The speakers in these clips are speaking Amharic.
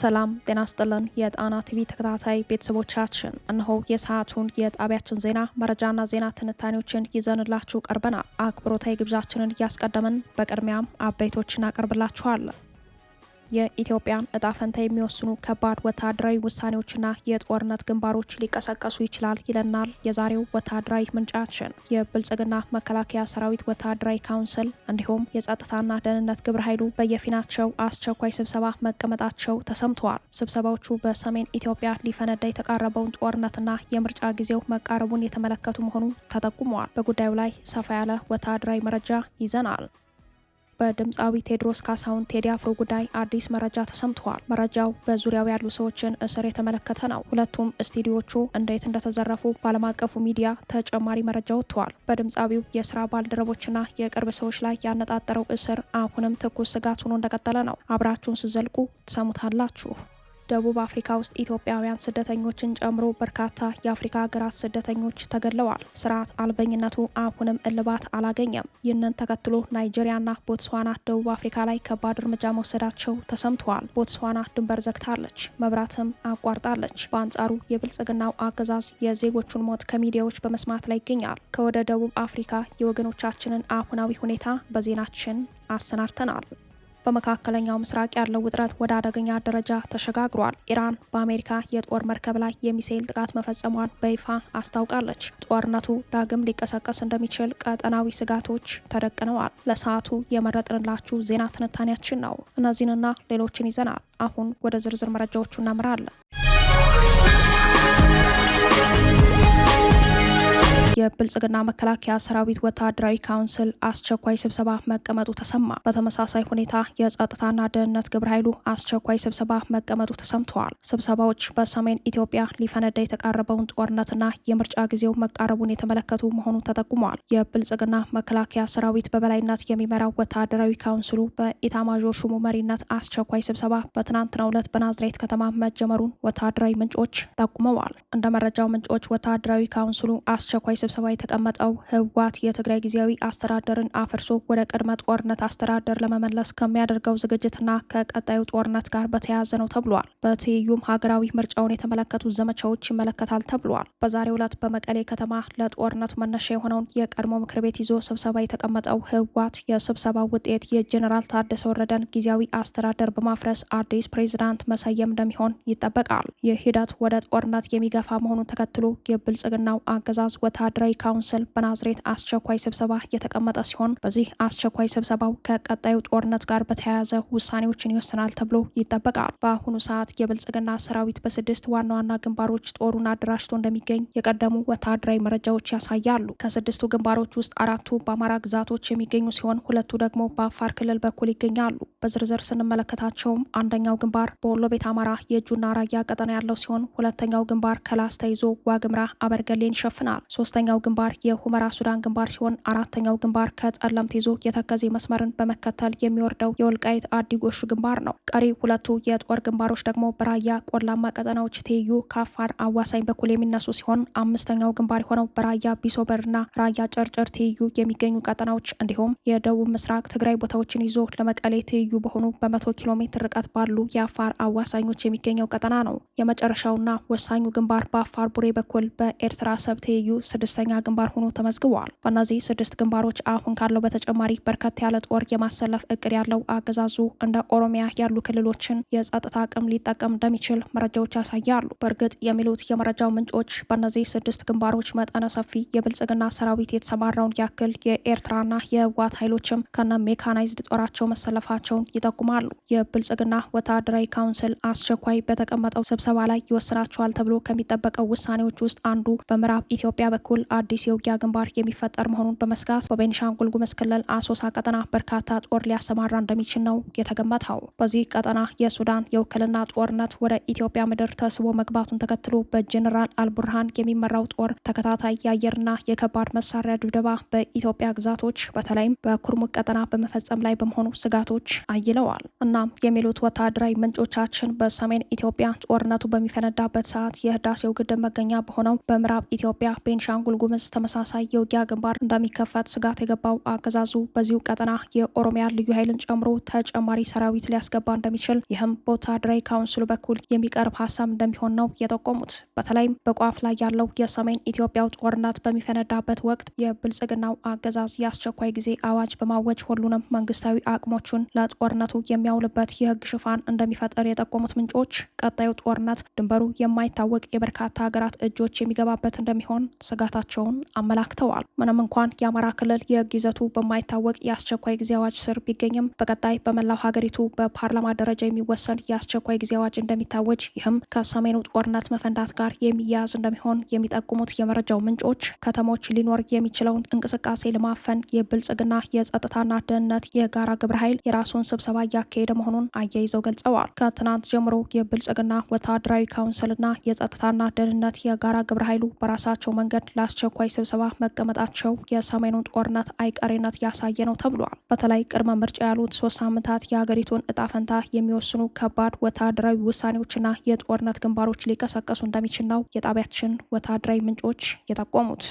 ሰላም ጤና ይስጥልን የጣና ቲቪ ተከታታይ ቤተሰቦቻችን፣ እነሆ የሰዓቱን የጣቢያችን ዜና መረጃና ዜና ትንታኔዎችን ይዘንላችሁ ቀርበናል። አክብሮታዊ ግብዣችንን እያስቀደምን በቅድሚያም አበይቶችን እናቀርብላችኋለን። የኢትዮጵያን እጣ ፈንታ የሚወስኑ ከባድ ወታደራዊ ውሳኔዎችና የጦርነት ግንባሮች ሊቀሰቀሱ ይችላል ይለናል የዛሬው ወታደራዊ ምንጫችን። የብልጽግና መከላከያ ሰራዊት ወታደራዊ ካውንስል እንዲሁም የጸጥታና ደህንነት ግብረ ኃይሉ በየፊናቸው አስቸኳይ ስብሰባ መቀመጣቸው ተሰምተዋል። ስብሰባዎቹ በሰሜን ኢትዮጵያ ሊፈነዳ የተቃረበውን ጦርነትና የምርጫ ጊዜው መቃረቡን የተመለከቱ መሆኑ ተጠቁመዋል። በጉዳዩ ላይ ሰፋ ያለ ወታደራዊ መረጃ ይዘናል። በድምፃዊ ቴዎድሮስ ካሳሁን ቴዲ አፍሮ ጉዳይ አዲስ መረጃ ተሰምተዋል። መረጃው በዙሪያው ያሉ ሰዎችን እስር የተመለከተ ነው። ሁለቱም ስቱዲዮቹ እንዴት እንደተዘረፉ በዓለም አቀፉ ሚዲያ ተጨማሪ መረጃ ወጥተዋል። በድምፃዊው የስራ ባልደረቦችና የቅርብ ሰዎች ላይ ያነጣጠረው እስር አሁንም ትኩስ ስጋት ሆኖ እንደቀጠለ ነው። አብራችሁን ስዘልቁ ትሰሙታላችሁ። ደቡብ አፍሪካ ውስጥ ኢትዮጵያውያን ስደተኞችን ጨምሮ በርካታ የአፍሪካ ሀገራት ስደተኞች ተገድለዋል። ስርዓት አልበኝነቱ አሁንም እልባት አላገኘም። ይህንን ተከትሎ ናይጄሪያና ቦትስዋና ደቡብ አፍሪካ ላይ ከባድ እርምጃ መውሰዳቸው ተሰምተዋል። ቦትስዋና ድንበር ዘግታለች፣ መብራትም አቋርጣለች። በአንጻሩ የብልጽግናው አገዛዝ የዜጎቹን ሞት ከሚዲያዎች በመስማት ላይ ይገኛል። ከወደ ደቡብ አፍሪካ የወገኖቻችንን አሁናዊ ሁኔታ በዜናችን አሰናድተናል። በመካከለኛው ምስራቅ ያለው ውጥረት ወደ አደገኛ ደረጃ ተሸጋግሯል። ኢራን በአሜሪካ የጦር መርከብ ላይ የሚሳኤል ጥቃት መፈጸሟን በይፋ አስታውቃለች። ጦርነቱ ዳግም ሊቀሰቀስ እንደሚችል ቀጠናዊ ስጋቶች ተደቅነዋል። ለሰዓቱ የመረጥንላችሁ ዜና ትንታኔያችን ነው። እነዚህንና ሌሎችን ይዘናል። አሁን ወደ ዝርዝር መረጃዎቹ እናምራለን። የብልጽግና መከላከያ ሰራዊት ወታደራዊ ካውንስል አስቸኳይ ስብሰባ መቀመጡ ተሰማ። በተመሳሳይ ሁኔታ የጸጥታና ደህንነት ግብረ ኃይሉ አስቸኳይ ስብሰባ መቀመጡ ተሰምተዋል። ስብሰባዎች በሰሜን ኢትዮጵያ ሊፈነዳ የተቃረበውን ጦርነትና የምርጫ ጊዜው መቃረቡን የተመለከቱ መሆኑ ተጠቁመዋል። የብልጽግና መከላከያ ሰራዊት በበላይነት የሚመራው ወታደራዊ ካውንስሉ በኢታማዦር ሹሙ መሪነት አስቸኳይ ስብሰባ በትናንትናው ዕለት በናዝሬት ከተማ መጀመሩን ወታደራዊ ምንጮች ጠቁመዋል። እንደ መረጃው ምንጮች ወታደራዊ ካውንስሉ አስቸኳይ ስብሰባ የተቀመጠው ህወሓት የትግራይ ጊዜያዊ አስተዳደርን አፍርሶ ወደ ቅድመ ጦርነት አስተዳደር ለመመለስ ከሚያደርገው ዝግጅትና ከቀጣዩ ጦርነት ጋር በተያያዘ ነው ተብሏል። በትይዩም ሀገራዊ ምርጫውን የተመለከቱ ዘመቻዎች ይመለከታል ተብሏል። በዛሬው ዕለት በመቀሌ ከተማ ለጦርነቱ መነሻ የሆነውን የቀድሞ ምክር ቤት ይዞ ስብሰባ የተቀመጠው ህወሓት የስብሰባው ውጤት የጄኔራል ታደሰ ወረደን ጊዜያዊ አስተዳደር በማፍረስ አዲስ ፕሬዝዳንት መሰየም እንደሚሆን ይጠበቃል። ይህ ሂደት ወደ ጦርነት የሚገፋ መሆኑን ተከትሎ የብልጽግናው አገዛዝ ወታደራዊ ካውንስል በናዝሬት አስቸኳይ ስብሰባ የተቀመጠ ሲሆን በዚህ አስቸኳይ ስብሰባው ከቀጣዩ ጦርነት ጋር በተያያዘ ውሳኔዎችን ይወስናል ተብሎ ይጠበቃል። በአሁኑ ሰዓት የብልጽግና ሰራዊት በ6 ዋና ዋና ግንባሮች ጦሩን አደራጅቶ እንደሚገኝ የቀደሙ ወታደራዊ መረጃዎች ያሳያሉ። ከ6ቱ ግንባሮች ውስጥ 4ቱ በአማራ ግዛቶች የሚገኙ ሲሆን 2ቱ ደግሞ በአፋር ክልል በኩል ይገኛሉ። በዝርዝር ስንመለከታቸውም አንደኛው ግንባር በወሎ ቤት አማራ የእጁና ራያ ቀጠና ያለው ሲሆን ሁለተኛው ግንባር ከላስታ ይዞ ዋግምራ አበርገሌን ይሸፍናል። ሶስተኛው ግንባር የሁመራ ሱዳን ግንባር ሲሆን አራተኛው ግንባር ከጠለምት ይዞ የተከዜ መስመርን በመከተል የሚወርደው የወልቃይት አዲጎሹ ግንባር ነው። ቀሪ ሁለቱ የጦር ግንባሮች ደግሞ በራያ ቆላማ ቀጠናዎች ትይዩ ከአፋር አዋሳኝ በኩል የሚነሱ ሲሆን አምስተኛው ግንባር የሆነው በራያ ቢሶበርና ራያ ጨርጨር ትይዩ የሚገኙ ቀጠናዎች እንዲሁም የደቡብ ምስራቅ ትግራይ ቦታዎችን ይዞ ለመቀሌ ትይዩ በሆኑ በ100 ኪሎ ሜትር ርቀት ባሉ የአፋር አዋሳኞች የሚገኘው ቀጠና ነው። የመጨረሻውና ወሳኙ ግንባር በአፋር ቡሬ በኩል በኤርትራ ሰብ ትይዩ 6ኛ ግንባር ሆኖ ተመዝግቧል። በእነዚህ 6 ግንባሮች አሁን ካለው በተጨማሪ በርከት ያለ ጦር የማሰለፍ እቅድ ያለው አገዛዙ እንደ ኦሮሚያ ያሉ ክልሎችን የጸጥታ አቅም ሊጠቀም እንደሚችል መረጃዎች ያሳያሉ። በእርግጥ የሚሉት የመረጃው ምንጮች በእነዚህ 6 ግንባሮች መጠነ ሰፊ የብልጽግና ሰራዊት የተሰማራውን ያክል የኤርትራና የህወሓት ኃይሎችም ከነ ሜካናይዝድ ጦራቸው መሰለፋቸውን ይጠቁማሉ። የብልጽግና ወታደራዊ ካውንስል አስቸኳይ በተቀመጠው ስብሰባ ላይ ይወስናቸዋል ተብሎ ከሚጠበቀው ውሳኔዎች ውስጥ አንዱ በምዕራብ ኢትዮጵያ በኩል አዲስ የውጊያ ግንባር የሚፈጠር መሆኑን በመስጋት በቤኒሻንጉል ጉሙዝ ክልል አሶሳ ቀጠና በርካታ ጦር ሊያሰማራ እንደሚችል ነው የተገመተው። በዚህ ቀጠና የሱዳን የውክልና ጦርነት ወደ ኢትዮጵያ ምድር ተስቦ መግባቱን ተከትሎ በጄኔራል አልቡርሃን የሚመራው ጦር ተከታታይ የአየርና የከባድ መሳሪያ ድብደባ በኢትዮጵያ ግዛቶች በተለይም በኩርሙክ ቀጠና በመፈጸም ላይ በመሆኑ ስጋቶች አይለዋል። እናም የሚሉት ወታደራዊ ምንጮቻችን በሰሜን ኢትዮጵያ ጦርነቱ በሚፈነዳበት ሰዓት የህዳሴው ግድብ መገኛ በሆነው በምዕራብ ኢትዮጵያ ቤኒሻንጉል ጉሙዝ ጉምዝ ተመሳሳይ የውጊያ ግንባር እንደሚከፈት ስጋት የገባው አገዛዙ በዚሁ ቀጠና የኦሮሚያ ልዩ ኃይልን ጨምሮ ተጨማሪ ሰራዊት ሊያስገባ እንደሚችል ይህም በወታደራዊ ካውንስሉ በኩል የሚቀርብ ሀሳብ እንደሚሆን ነው የጠቆሙት። በተለይም በቋፍ ላይ ያለው የሰሜን ኢትዮጵያው ጦርነት በሚፈነዳበት ወቅት የብልጽግናው አገዛዝ የአስቸኳይ ጊዜ አዋጅ በማወጅ ሁሉንም መንግስታዊ አቅሞቹን ለጦርነቱ የሚያውልበት የህግ ሽፋን እንደሚፈጠር የጠቆሙት ምንጮች ቀጣዩ ጦርነት ድንበሩ የማይታወቅ የበርካታ ሀገራት እጆች የሚገባበት እንደሚሆን ስጋታቸውን አመላክተዋል። ምንም እንኳን የአማራ ክልል የህግ ይዘቱ በማይታወቅ የአስቸኳይ ጊዜ አዋጅ ስር ቢገኝም በቀጣይ በመላው ሀገሪቱ በፓርላማ ደረጃ የሚወሰን የአስቸኳይ ጊዜ አዋጅ እንደሚታወጅ ይህም ከሰሜኑ ጦርነት መፈንዳት ጋር የሚያያዝ እንደሚሆን የሚጠቁሙት የመረጃው ምንጮች ከተሞች ሊኖር የሚችለውን እንቅስቃሴ ለማፈን የብልጽግና የጸጥታና ደህንነት የጋራ ግብረ ኃይል የራሱን ስብሰባ እያካሄደ መሆኑን አያይዘው ገልጸዋል። ከትናንት ጀምሮ የብልጽግና ወታደራዊ ካውንስልና የጸጥታና ደህንነት የጋራ ግብረ ኃይሉ በራሳቸው መንገድ ለአስቸኳይ ስብሰባ መቀመጣቸው የሰሜኑን ጦርነት አይቀሬነት ያሳየ ነው ተብሏል። በተለይ ቅድመ ምርጫ ያሉት 3 ሳምንታት የሀገሪቱን እጣ ፈንታ የሚወስኑ ከባድ ወታደራዊ ውሳኔዎችና የጦርነት ግንባሮች ሊቀሰቀሱ እንደሚችል ነው የጣቢያችን ወታደራዊ ምንጮች የጠቆሙት።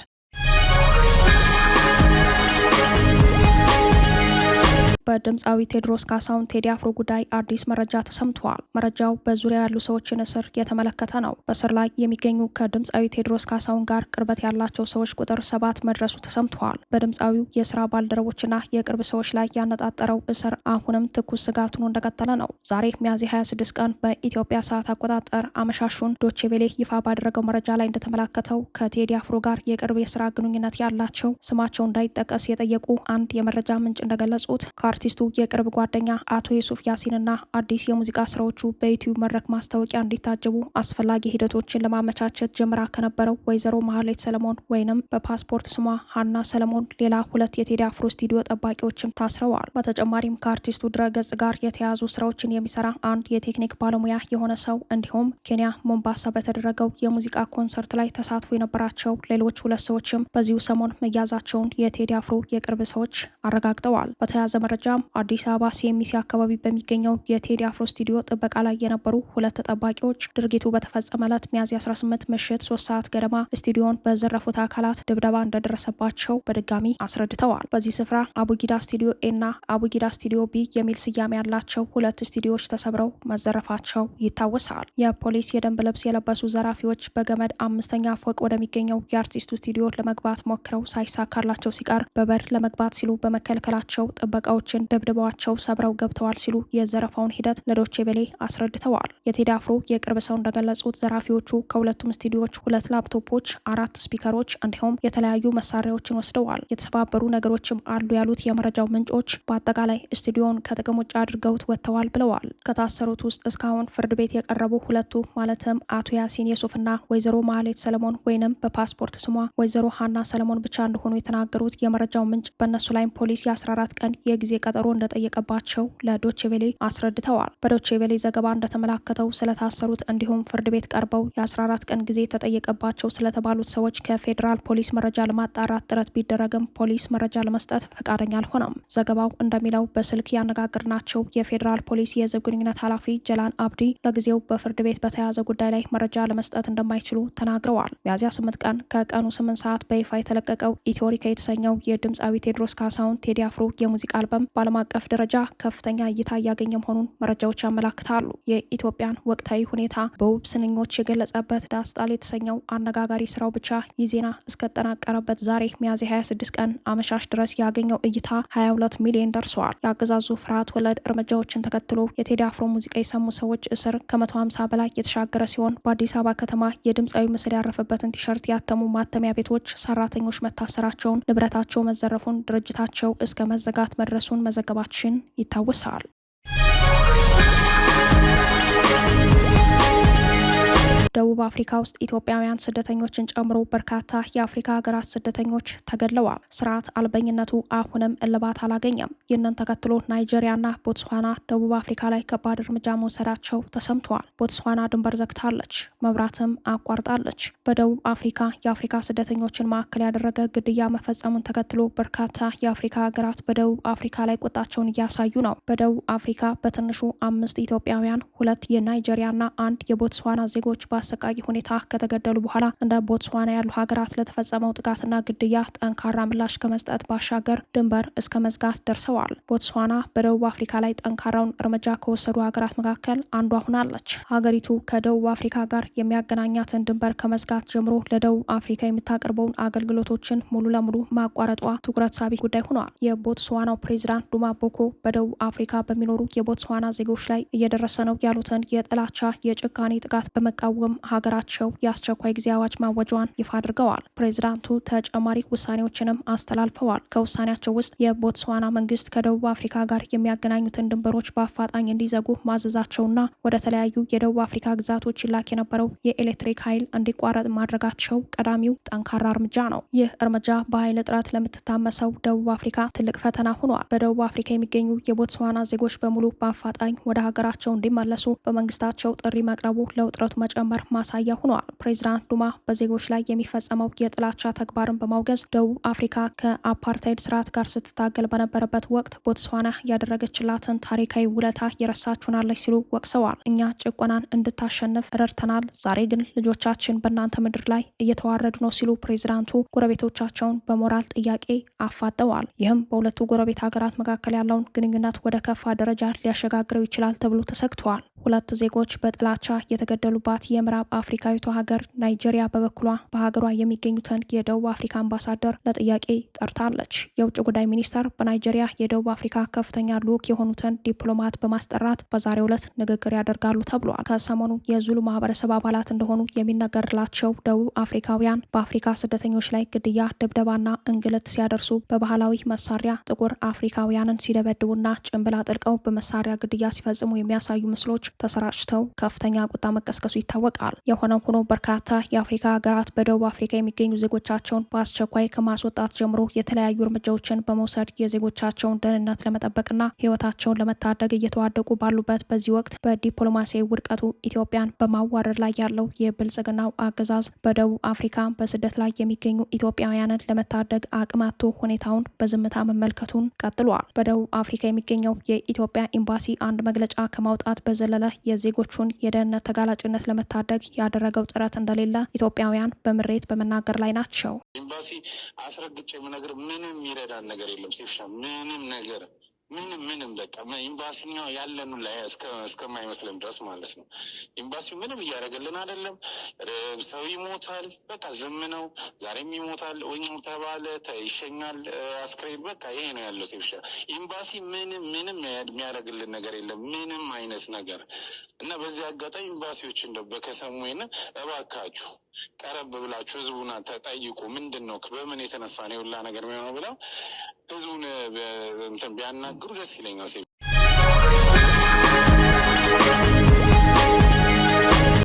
በድምፃዊ ቴዎድሮስ ካሳሁን ቴዲ አፍሮ ጉዳይ አዲስ መረጃ ተሰምቷል። መረጃው በዙሪያ ያሉ ሰዎችን እስር የተመለከተ ነው። በእስር ላይ የሚገኙ ከድምፃዊ ቴዎድሮስ ካሳሁን ጋር ቅርበት ያላቸው ሰዎች ቁጥር 7 መድረሱ ተሰምቷል። በድምፃዊው የስራ ባልደረቦችና የቅርብ ሰዎች ላይ ያነጣጠረው እስር አሁንም ትኩስ ስጋት ሆኖ እንደቀጠለ ነው። ዛሬ ሚያዝያ 26 ቀን በኢትዮጵያ ሰዓት አቆጣጠር አመሻሹን ዶቼ ቬሌ ይፋ ባደረገው መረጃ ላይ እንደተመላከተው ከቴዲ አፍሮ ጋር የቅርብ የስራ ግንኙነት ያላቸው ስማቸው እንዳይጠቀስ የጠየቁ አንድ የመረጃ ምንጭ እንደገለጹት አርቲስቱ የቅርብ ጓደኛ አቶ ዩሱፍ ያሲንና አዲስ የሙዚቃ ስራዎቹ በዩቲዩብ መድረክ ማስታወቂያ እንዲታጀቡ አስፈላጊ ሂደቶችን ለማመቻቸት ጀምራ ከነበረው ወይዘሮ መሀሌት ሰለሞን ወይንም በፓስፖርት ስሟ ሀና ሰለሞን ሌላ 2 የቴዲ አፍሮ ስቱዲዮ ጠባቂዎችም ታስረዋል። በተጨማሪም ከአርቲስቱ ድረገጽ ጋር የተያያዙ ስራዎችን የሚሰራ አንድ የቴክኒክ ባለሙያ የሆነ ሰው እንዲሁም ኬንያ ሞምባሳ በተደረገው የሙዚቃ ኮንሰርት ላይ ተሳትፎ የነበራቸው ሌሎች 2 ሰዎችም በዚሁ ሰሞን መያዛቸውን የቴዲ አፍሮ የቅርብ ሰዎች አረጋግጠዋል። በተያያዘ መረጃ አዲስ አበባ ሲኤምሲ አካባቢ በሚገኘው የቴዲ አፍሮ ስቱዲዮ ጥበቃ ላይ የነበሩ 2 ጠባቂዎች ድርጊቱ በተፈጸመ ዕለት ሚያዝያ 18 ምሽት 3 ሰዓት ገደማ ስቱዲዮን በዘረፉት አካላት ድብደባ እንደደረሰባቸው በድጋሚ አስረድተዋል። በዚህ ስፍራ አቡጊዳ ስቱዲዮ ኤ እና አቡጊዳ ስቱዲዮ ቢ የሚል ስያሜ ያላቸው 2 ስቱዲዮዎች ተሰብረው መዘረፋቸው ይታወሳል። የፖሊስ የደንብ ልብስ የለበሱ ዘራፊዎች በገመድ 5ኛ ፎቅ ወደሚገኘው የአርቲስቱ ስቱዲዮ ለመግባት ሞክረው ሳይሳካላቸው ሲቀር በበር ለመግባት ሲሉ በመከልከላቸው ጥበቃዎች ደብድበዋቸው ሰብረው ገብተዋል ሲሉ የዘረፋውን ሂደት ለዶቼ ቬሌ አስረድተዋል። የቴዲ አፍሮ የቅርብ ሰው እንደገለጹት ዘራፊዎቹ ከሁለቱም ስቱዲዮዎች 2 ላፕቶፖች፣ 4 ስፒከሮች እንዲሁም የተለያዩ መሳሪያዎችን ወስደዋል። የተሰባበሩ ነገሮችም አሉ ያሉት የመረጃው ምንጮች በአጠቃላይ ስቱዲዮን ከጥቅም ውጭ አድርገውት ወጥተዋል ብለዋል። ከታሰሩት ውስጥ እስካሁን ፍርድ ቤት የቀረቡ 2 ማለትም አቶ ያሲን የሱፍና ወይዘሮ መሀሌት ሰለሞን ወይንም በፓስፖርት ስሟ ወይዘሮ ሀና ሰለሞን ብቻ እንደሆኑ የተናገሩት የመረጃው ምንጭ በእነሱ ላይም ፖሊስ የ14 ቀን የጊዜ ቀጠሮ እንደጠየቀባቸው ለዶቼ ቬሌ አስረድተዋል። በዶቼ ቬሌ ዘገባ እንደተመላከተው ስለታሰሩት እንዲሁም ፍርድ ቤት ቀርበው የ14 ቀን ጊዜ ተጠየቀባቸው ስለተባሉት ሰዎች ከፌዴራል ፖሊስ መረጃ ለማጣራት ጥረት ቢደረግም ፖሊስ መረጃ ለመስጠት ፈቃደኛ አልሆነም። ዘገባው እንደሚለው በስልክ ያነጋገርናቸው የፌዴራል ፖሊስ የህዝብ ግንኙነት ኃላፊ ጀላን አብዲ ለጊዜው በፍርድ ቤት በተያያዘ ጉዳይ ላይ መረጃ ለመስጠት እንደማይችሉ ተናግረዋል። ሚያዝያ 8 ቀን ከቀኑ 8 ሰዓት በይፋ የተለቀቀው ኢትዮሪካ የተሰኘው የድምፃዊ ቴዎድሮስ ካሳሁን ቴዲ አፍሮ የሙዚቃ አልበም በዓለም አቀፍ ደረጃ ከፍተኛ እይታ እያገኘ መሆኑን መረጃዎች ያመላክታሉ። የኢትዮጵያን ወቅታዊ ሁኔታ በውብ ስንኞች የገለጸበት ዳስጣል የተሰኘው አነጋጋሪ ስራው ብቻ ይህ ዜና እስከተጠናቀረበት ዛሬ ሚያዝያ 26 ቀን አመሻሽ ድረስ ያገኘው እይታ 22 ሚሊዮን ደርሰዋል። የአገዛዙ ፍርሃት ወለድ እርምጃዎችን ተከትሎ የቴዲ አፍሮ ሙዚቃ የሰሙ ሰዎች እስር ከ150 በላይ የተሻገረ ሲሆን በአዲስ አበባ ከተማ የድምፃዊ ምስል ያረፈበትን ቲሸርት ያተሙ ማተሚያ ቤቶች ሰራተኞች መታሰራቸውን፣ ንብረታቸው መዘረፉን፣ ድርጅታቸው እስከ መዘጋት መድረሱን መዘገባችን ይታወሳል። ደቡብ አፍሪካ ውስጥ ኢትዮጵያውያን ስደተኞችን ጨምሮ በርካታ የአፍሪካ ሀገራት ስደተኞች ተገድለዋል። ስርዓት አልበኝነቱ አሁንም እልባት አላገኘም። ይህንን ተከትሎ ናይጄሪያና ቦትስዋና ደቡብ አፍሪካ ላይ ከባድ እርምጃ መውሰዳቸው ተሰምተዋል። ቦትስዋና ድንበር ዘግታለች፣ መብራትም አቋርጣለች። በደቡብ አፍሪካ የአፍሪካ ስደተኞችን ማዕከል ያደረገ ግድያ መፈጸሙን ተከትሎ በርካታ የአፍሪካ ሀገራት በደቡብ አፍሪካ ላይ ቁጣቸውን እያሳዩ ነው። በደቡብ አፍሪካ በትንሹ 5 ኢትዮጵያውያን፣ 2 የናይጄሪያና 1 የቦትስዋና ዜጎች በአሰቃቂ ሁኔታ ከተገደሉ በኋላ እንደ ቦትስዋና ያሉ ሀገራት ለተፈጸመው ጥቃትና ግድያ ጠንካራ ምላሽ ከመስጠት ባሻገር ድንበር እስከ መዝጋት ደርሰዋል። ቦትስዋና በደቡብ አፍሪካ ላይ ጠንካራውን እርምጃ ከወሰዱ ሀገራት መካከል አንዷ ሆናለች። ሀገሪቱ ከደቡብ አፍሪካ ጋር የሚያገናኛትን ድንበር ከመዝጋት ጀምሮ ለደቡብ አፍሪካ የምታቀርበውን አገልግሎቶችን ሙሉ ለሙሉ ማቋረጧ ትኩረት ሳቢ ጉዳይ ሆኗል። የቦትስዋናው ፕሬዚዳንት ዱማ ቦኮ በደቡብ አፍሪካ በሚኖሩ የቦትስዋና ዜጎች ላይ እየደረሰ ነው ያሉትን የጥላቻ የጭካኔ ጥቃት በመቃወም ሀገራቸው የአስቸኳይ ጊዜ አዋጅ ማወጇን ይፋ አድርገዋል። ፕሬዚዳንቱ ተጨማሪ ውሳኔዎችንም አስተላልፈዋል። ከውሳኔያቸው ውስጥ የቦትስዋና መንግስት ከደቡብ አፍሪካ ጋር የሚያገናኙትን ድንበሮች በአፋጣኝ እንዲዘጉ ማዘዛቸውና ወደ ተለያዩ የደቡብ አፍሪካ ግዛቶች ይላክ የነበረው የኤሌክትሪክ ኃይል እንዲቋረጥ ማድረጋቸው ቀዳሚው ጠንካራ እርምጃ ነው። ይህ እርምጃ በኃይል እጥረት ለምትታመሰው ደቡብ አፍሪካ ትልቅ ፈተና ሆኗል። በደቡብ አፍሪካ የሚገኙ የቦትስዋና ዜጎች በሙሉ በአፋጣኝ ወደ ሀገራቸው እንዲመለሱ በመንግስታቸው ጥሪ መቅረቡ ለውጥረቱ መጨመር ማሳያ ሆኗል። ፕሬዚዳንት ዱማ በዜጎች ላይ የሚፈጸመው የጥላቻ ተግባርን በማውገዝ ደቡብ አፍሪካ ከአፓርታይድ ስርዓት ጋር ስትታገል በነበረበት ወቅት ቦትስዋና ያደረገችላትን ታሪካዊ ውለታ የረሳችሁናለች ሲሉ ወቅሰዋል። እኛ ጭቆናን እንድታሸንፍ ረድተናል፣ ዛሬ ግን ልጆቻችን በእናንተ ምድር ላይ እየተዋረዱ ነው ሲሉ ፕሬዚዳንቱ ጎረቤቶቻቸውን በሞራል ጥያቄ አፋጠዋል። ይህም በሁለቱ ጎረቤት ሀገራት መካከል ያለውን ግንኙነት ወደ ከፋ ደረጃ ሊያሸጋግረው ይችላል ተብሎ ተሰግቷል። ሁለት ዜጎች በጥላቻ የተገደሉባት የምዕራብ አፍሪካዊቷ ሀገር ናይጄሪያ በበኩሏ በሀገሯ የሚገኙትን የደቡብ አፍሪካ አምባሳደር ለጥያቄ ጠርታለች። የውጭ ጉዳይ ሚኒስተር በናይጄሪያ የደቡብ አፍሪካ ከፍተኛ ልዑክ የሆኑትን ዲፕሎማት በማስጠራት በዛሬው ዕለት ንግግር ያደርጋሉ ተብሏል። ከሰሞኑ የዙሉ ማህበረሰብ አባላት እንደሆኑ የሚነገርላቸው ደቡብ አፍሪካውያን በአፍሪካ ስደተኞች ላይ ግድያ፣ ድብደባና እንግልት ሲያደርሱ በባህላዊ መሳሪያ ጥቁር አፍሪካውያንን ሲደበድቡና ጭንብል አጥልቀው በመሳሪያ ግድያ ሲፈጽሙ የሚያሳዩ ምስሎች ተሰራጭተው ከፍተኛ ቁጣ መቀስቀሱ ይታወቃል። የሆነው ሆኖ በርካታ የአፍሪካ ሀገራት በደቡብ አፍሪካ የሚገኙ ዜጎቻቸውን በአስቸኳይ ከማስወጣት ጀምሮ የተለያዩ እርምጃዎችን በመውሰድ የዜጎቻቸውን ደህንነት ለመጠበቅና ሕይወታቸውን ለመታደግ እየተዋደቁ ባሉበት በዚህ ወቅት በዲፕሎማሲያዊ ውድቀቱ ኢትዮጵያን በማዋረድ ላይ ያለው የብልጽግናው አገዛዝ በደቡብ አፍሪካ በስደት ላይ የሚገኙ ኢትዮጵያውያንን ለመታደግ አቅም አጥቶ ሁኔታውን በዝምታ መመልከቱን ቀጥሏል። በደቡብ አፍሪካ የሚገኘው የኢትዮጵያ ኤምባሲ አንድ መግለጫ ከማውጣት በዘለለ የዜጎቹን የደህንነት ተጋላጭነት ለመታደግ ያደረገው ጥረት እንደሌለ ኢትዮጵያውያን በምሬት በመናገር ላይ ናቸው። ኤምባሲ አስረግጬ የምነግር ምንም ይረዳን ነገር የለም። ሴፍሻ ምንም ነገር ምንም በቃ ኤምባሲኛው ያለኑ ላይ እስከማይመስለን ድረስ ማለት ነው። ኤምባሲው ምንም እያደረገልን አይደለም። ሰው ይሞታል፣ በቃ ዝም ነው። ዛሬም ይሞታል ወይ ተባለ ይሸኛል አስክሬን፣ በቃ ይሄ ነው ያለው ሴፍሻ። ኤምባሲ ምንም የሚያደርግልን ነገር የለም፣ ምንም አይነት ነገር እና በዚህ አጋጣሚ ኤምባሲዎች እንደው በከሰሙኝ እባካችሁ ቀረብ ብላችሁ ህዝቡን ተጠይቁ። ምንድን ነው በምን የተነሳ ነው ሁላ ነገር የሚሆነው ብለው ህዝቡን እንትን ቢያናግሩ ደስ ይለኛል።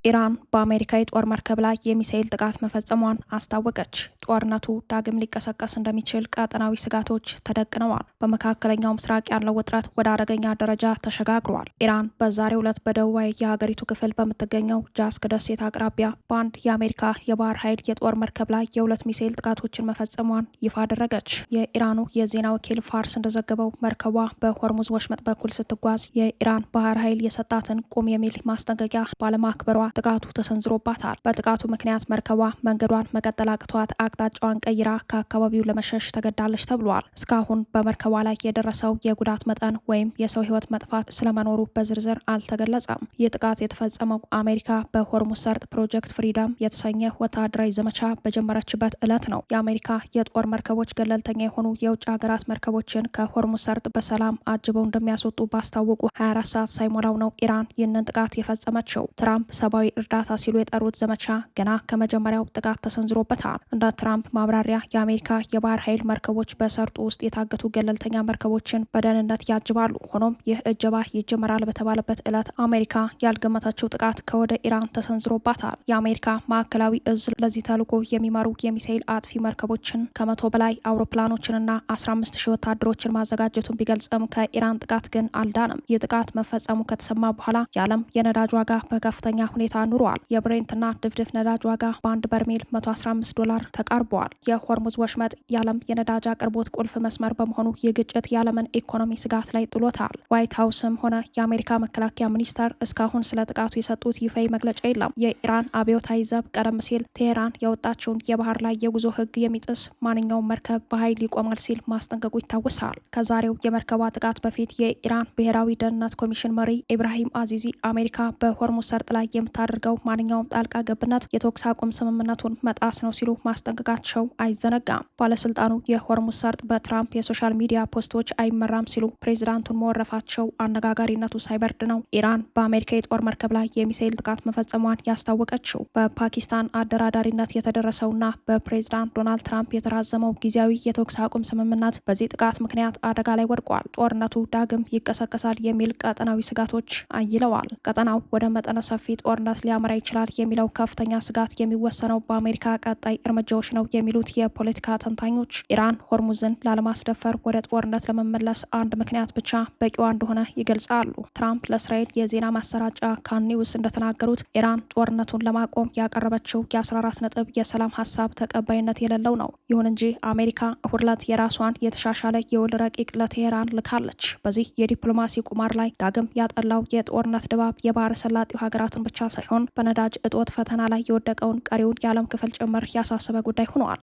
ኢራን በአሜሪካ የጦር መርከብ ላይ የሚሳኤል ጥቃት መፈጸሟን አስታወቀች። ጦርነቱ ዳግም ሊቀሰቀስ እንደሚችል ቀጠናዊ ስጋቶች ተደቅነዋል። በመካከለኛው ምስራቅ ያለው ውጥረት ወደ አደገኛ ደረጃ ተሸጋግሯል። ኢራን በዛሬው ዕለት በደቡባዊ የሀገሪቱ ክፍል በምትገኘው ጃስክ ደሴት አቅራቢያ በአንድ የአሜሪካ የባህር ኃይል የጦር መርከብ ላይ የሁለት ሚሳኤል ጥቃቶችን መፈጸሟን ይፋ አደረገች። የኢራኑ የዜና ወኪል ፋርስ እንደዘገበው መርከቧ በሆርሙዝ ወሽመጥ በኩል ስትጓዝ የኢራን ባህር ኃይል የሰጣትን ቁም የሚል ማስጠንቀቂያ ባለማክበሯ ጥቃቱ ተሰንዝሮባታል። በጥቃቱ ምክንያት መርከቧ መንገዷን መቀጠል አቅቷት አቅጣጫዋን ቀይራ ከአካባቢው ለመሸሽ ተገዳለች ተብሏል። እስካሁን በመርከቧ ላይ የደረሰው የጉዳት መጠን ወይም የሰው ሕይወት መጥፋት ስለመኖሩ በዝርዝር አልተገለጸም። ይህ ጥቃት የተፈጸመው አሜሪካ በሆርሙዝ ሰርጥ ፕሮጀክት ፍሪደም የተሰኘ ወታደራዊ ዘመቻ በጀመረችበት ዕለት ነው። የአሜሪካ የጦር መርከቦች ገለልተኛ የሆኑ የውጭ ሀገራት መርከቦችን ከሆርሙዝ ሰርጥ በሰላም አጅበው እንደሚያስወጡ ባስታወቁ 24 ሰዓት ሳይሞላው ነው ኢራን ይህንን ጥቃት የፈጸመችው። ትራምፕ ሰብአዊ እርዳታ ሲሉ የጠሩት ዘመቻ ገና ከመጀመሪያው ጥቃት ተሰንዝሮበታል። እንደ ትራምፕ ማብራሪያ የአሜሪካ የባህር ኃይል መርከቦች በሰርጡ ውስጥ የታገቱ ገለልተኛ መርከቦችን በደህንነት ያጅባሉ። ሆኖም ይህ እጀባ ይጀመራል በተባለበት ዕለት አሜሪካ ያልገመተችው ጥቃት ከወደ ኢራን ተሰንዝሮባታል። የአሜሪካ ማዕከላዊ እዝ ለዚህ ተልዕኮ የሚመሩ የሚሳኤል አጥፊ መርከቦችን ከ100 በላይ አውሮፕላኖችንና 15,000 ወታደሮችን ማዘጋጀቱን ቢገልጽም ከኢራን ጥቃት ግን አልዳንም። ይህ ጥቃት መፈጸሙ ከተሰማ በኋላ የዓለም የነዳጅ ዋጋ በከፍተኛ ሁኔታ ሁኔታ ኑሯል። የብሬንትና ድፍድፍ ነዳጅ ዋጋ በአንድ በርሜል $115 ተቃርበዋል። የሆርሙዝ ወሽመጥ የዓለም የነዳጅ አቅርቦት ቁልፍ መስመር በመሆኑ የግጭት የዓለምን ኢኮኖሚ ስጋት ላይ ጥሎታል። ዋይት ሀውስም ሆነ የአሜሪካ መከላከያ ሚኒስቴር እስካሁን ስለ ጥቃቱ የሰጡት ይፋዊ መግለጫ የለም። የኢራን አብዮታዊ ዘብ ቀደም ሲል ቴሄራን ያወጣቸውን የባህር ላይ የጉዞ ህግ የሚጥስ ማንኛውም መርከብ በኃይል ይቆማል ሲል ማስጠንቀቁ ይታወሳል። ከዛሬው የመርከቧ ጥቃት በፊት የኢራን ብሔራዊ ደህንነት ኮሚሽን መሪ ኢብራሂም አዚዚ አሜሪካ በሆርሙዝ ሰርጥ ላይ የምታደርገው ማንኛውም ጣልቃ ገብነት የተኩስ አቁም ስምምነቱን መጣስ ነው ሲሉ ማስጠንቀቃቸው አይዘነጋም። ባለስልጣኑ የሆርሙዝ ሰርጥ በትራምፕ የሶሻል ሚዲያ ፖስቶች አይመራም ሲሉ ፕሬዚዳንቱን መወረፋቸው አነጋጋሪነቱ ሳይበርድ ነው ኢራን በአሜሪካ የጦር መርከብ ላይ የሚሳኤል ጥቃት መፈጸሟን ያስታወቀችው። በፓኪስታን አደራዳሪነት የተደረሰውና በፕሬዚዳንት ዶናልድ ትራምፕ የተራዘመው ጊዜያዊ የተኩስ አቁም ስምምነት በዚህ ጥቃት ምክንያት አደጋ ላይ ወድቋል። ጦርነቱ ዳግም ይቀሰቀሳል የሚል ቀጠናዊ ስጋቶች አይለዋል። ቀጠናው ወደ መጠነ ሰፊ ጦርነት ሊያመራ ይችላል የሚለው ከፍተኛ ስጋት የሚወሰነው በአሜሪካ ቀጣይ እርምጃዎች ነው የሚሉት የፖለቲካ ተንታኞች ኢራን ሆርሙዝን ላለማስደፈር ወደ ጦርነት ለመመለስ አንድ ምክንያት ብቻ በቂዋ እንደሆነ ይገልጻሉ። ትራምፕ ለእስራኤል የዜና ማሰራጫ ካን ኒውስ እንደተናገሩት ኢራን ጦርነቱን ለማቆም ያቀረበችው የ14 ነጥብ የሰላም ሀሳብ ተቀባይነት የሌለው ነው። ይሁን እንጂ አሜሪካ እሁድ ዕለት የራሷን የተሻሻለ የውል ረቂቅ ለቴሄራን ልካለች። በዚህ የዲፕሎማሲ ቁማር ላይ ዳግም ያጠላው የጦርነት ድባብ የባህረ ሰላጤው ሀገራትን ብቻ ሳይሆን በነዳጅ እጦት ፈተና ላይ የወደቀውን ቀሪውን የዓለም ክፍል ጭምር ያሳሰበ ጉዳይ ሆኗል።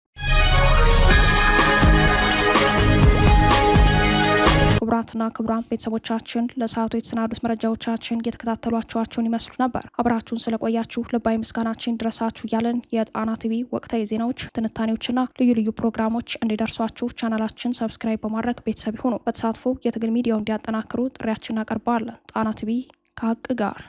ክቡራትና ክቡራን ቤተሰቦቻችን ለሰዓቱ የተሰናዱት መረጃዎቻችን እየተከታተሏቸዋቸውን ይመስሉ ነበር። አብራችሁን ስለቆያችሁ ልባዊ ምስጋናችን ድረሳችሁ እያለን የጣና ቲቪ ወቅታዊ ዜናዎች፣ ትንታኔዎችና ልዩ ልዩ ፕሮግራሞች እንዲደርሷችሁ ቻናላችን ሰብስክራይብ በማድረግ ቤተሰብ ይሁኑ። በተሳትፎ የትግል ሚዲያው እንዲያጠናክሩ ጥሪያችን እናቀርባለን። ጣና ቲቪ ከሀቅ ጋር